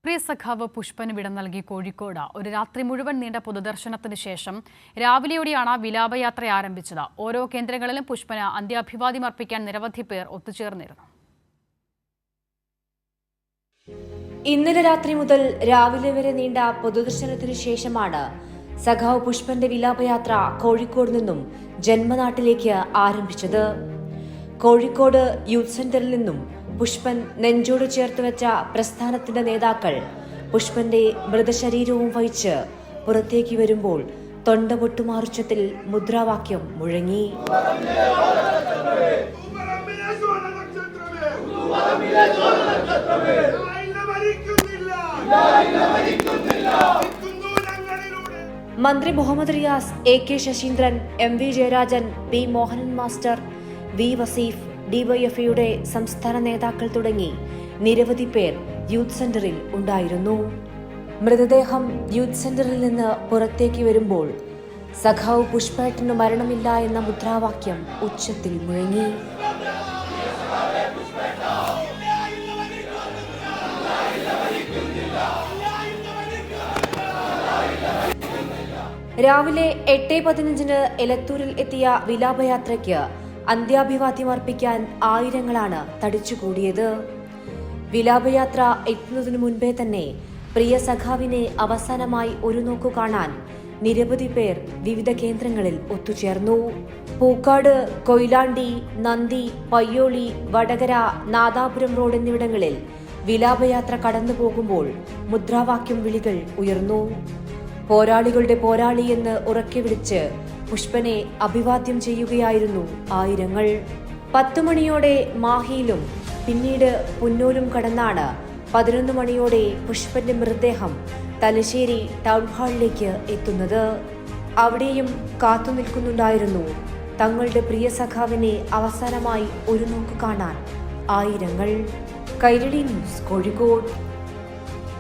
പ്രിയ സഖാവ് പുഷ്പന് വിട നൽകി കോഴിക്കോട് ഒരു രാത്രി മുഴുവൻ നീണ്ട പൊതുദർശനത്തിന് ശേഷം രാവിലെയോടെയാണ് വിലാപയാത്ര ആരംഭിച്ചത്. ഓരോ കേന്ദ്രങ്ങളിലും പുഷ്പന് അന്ത്യാഭിവാദ്യം അർപ്പിക്കാൻ നിരവധി പേർ ഒത്തുചേർന്നിരുന്നു. ഇന്നലെ രാത്രി മുതൽ രാവിലെ വരെ നീണ്ട പൊതുദർശനത്തിനു ശേഷമാണ് സഖാവ് പുഷ്പന്റെ വിലാപയാത്ര കോഴിക്കോട് നിന്നും ജന്മനാട്ടിലേക്ക് ആരംഭിച്ചത്. കോഴിക്കോട് യൂത്ത് സെന്ററിൽ നിന്നും പുഷ്പൻ നെഞ്ചോട് ചേർത്ത് വെച്ച പ്രസ്ഥാനത്തിന്റെ നേതാക്കൾ പുഷ്പന്റെ മൃതശരീരവും വഹിച്ച് പുറത്തേക്ക് വരുമ്പോൾ തൊണ്ട പൊട്ടുമാറുച്ചത്തിൽ മുദ്രാവാക്യം മുഴങ്ങി. മന്ത്രി Muhammad Riyas, AK Saseendran, MV Jayarajan, P Mohanan master, V Vaseef, DYFയുടെ സംസ്ഥാന നേതാക്കൾ തുടങ്ങി നിരവധി പേർ യൂത്ത് സെന്ററിൽ ഉണ്ടായിരുന്നു. മൃതദേഹം യൂത്ത് സെന്ററിൽ നിന്ന് പുറത്തേക്ക് വരുമ്പോൾ സഖാവ് പുഷ്പേട്ടന് മരണമില്ല എന്ന മുദ്രാവാക്യം ഉച്ചത്തിൽ മുഴങ്ങി. രാവിലെ 8:15 എലത്തൂരിൽ എത്തിയ വിലാപയാത്രയ്ക്ക് അന്ത്യാഭിവാദ്യം അർപ്പിക്കാൻ ആയിരങ്ങളാണ് തടിച്ചുകൂടിയത്. വിലാപയാത്ര എത്തുന്നതിനു മുൻപേ തന്നെ പ്രിയ സഖാവിനെ അവസാനമായി ഒരു നോക്കു കാണാൻ നിരവധി പേർ വിവിധ കേന്ദ്രങ്ങളിൽ ഒത്തുചേർന്നു. പൂക്കാട്, കൊയിലാണ്ടി, നന്ദി, പയ്യോളി, വടകര, നാദാപുരം റോഡ് എന്നിവിടങ്ങളിൽ വിലാപയാത്ര കടന്നു പോകുമ്പോൾ മുദ്രാവാക്യം വിളികൾ ഉയർന്നു. പോരാളികളുടെ പോരാളി എന്ന് ഉറക്കെ വിളിച്ച് പുഷ്പനെ അഭിവാദ്യം ചെയ്യുകയായിരുന്നു ആയിരങ്ങൾ. 10 മണിയോടെ മാഹിയിലും പിന്നീട് പുന്നൂരും കടന്നാണ് 11 മണിയോടെ പുഷ്പന്റെ മൃതദേഹം തലശ്ശേരി ടൗൺ ഹാളിലേക്ക് എത്തുന്നത്. അവിടെയും കാത്തുനിൽക്കുന്നുണ്ടായിരുന്നു തങ്ങളുടെ പ്രിയ സഖാവിനെ അവസാനമായി ഒരു നോക്ക് കാണാൻ ആയിരങ്ങൾ. കൈരളി ന്യൂസ്, കോഴിക്കോട്.